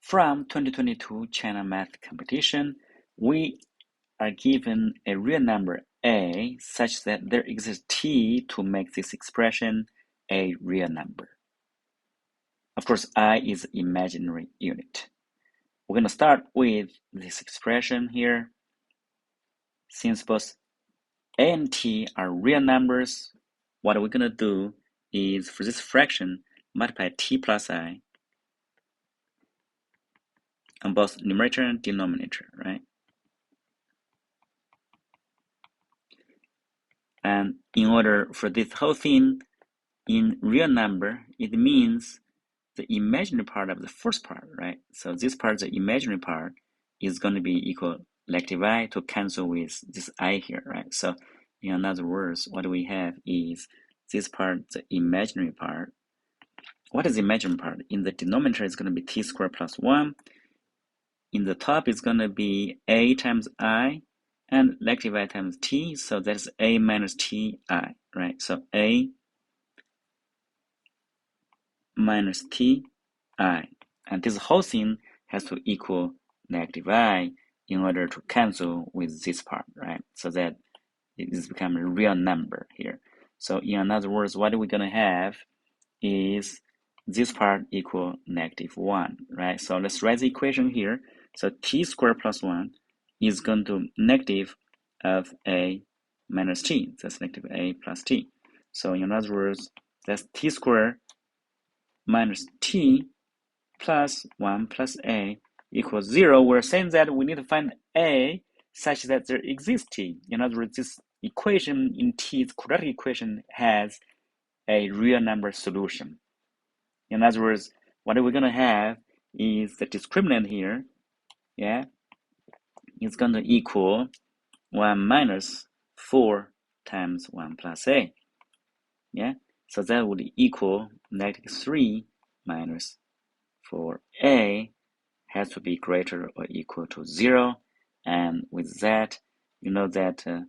From 2022 China Math Competition, we are given a real number a such that there exists t to make this expression a real number. Of course, I is imaginary unit. We're going to start with this expression here. Since both a and t are real numbers, what we're going to do is for this fraction, multiply t plus I on both numerator and denominator, right? And in order for this whole thing in real number, it means the imaginary part of the first part, right? So this part, the imaginary part, is going to be equal negative I to cancel with this I here, right? So in other words, what we have is this part, the imaginary part. What is the imaginary part? In the denominator, it's going to be t squared plus 1. In the top, it's going to be a times I and negative I times t. So that's a minus ti, right? So a minus ti, and this whole thing has to equal negative I in order to cancel with this part, right? So that it is become a real number here. So in other words, what we're going to have is this part equal negative 1, right? So let's write the equation here. So t squared plus 1 is going to negative of a minus t. That's negative a plus t. So in other words, that's t squared minus t plus 1 plus a equals 0. We're saying that we need to find a such that there exists t. In other words, this equation in t's quadratic equation has a real number solution. In other words, what we're going to have is the discriminant here, yeah, is going to equal 1 minus 4 times 1 plus a, yeah? So that would equal negative 3 minus 4a has to be greater or equal to 0. And with that, you know that a,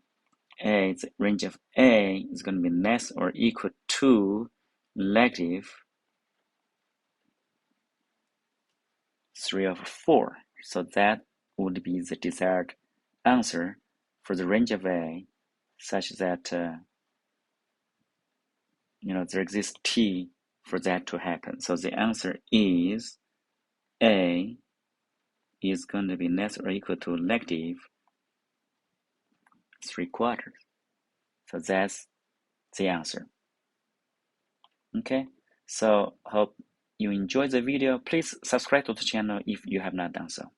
the range of a is going to be less or equal to negative 3 over 4. So that would be the desired answer for the range of a such that there exists t for that to happen. So the answer is a is going to be less or equal to negative 3/4. So that's the answer. Okay, so hope you enjoyed the video. Please subscribe to the channel if you have not done so.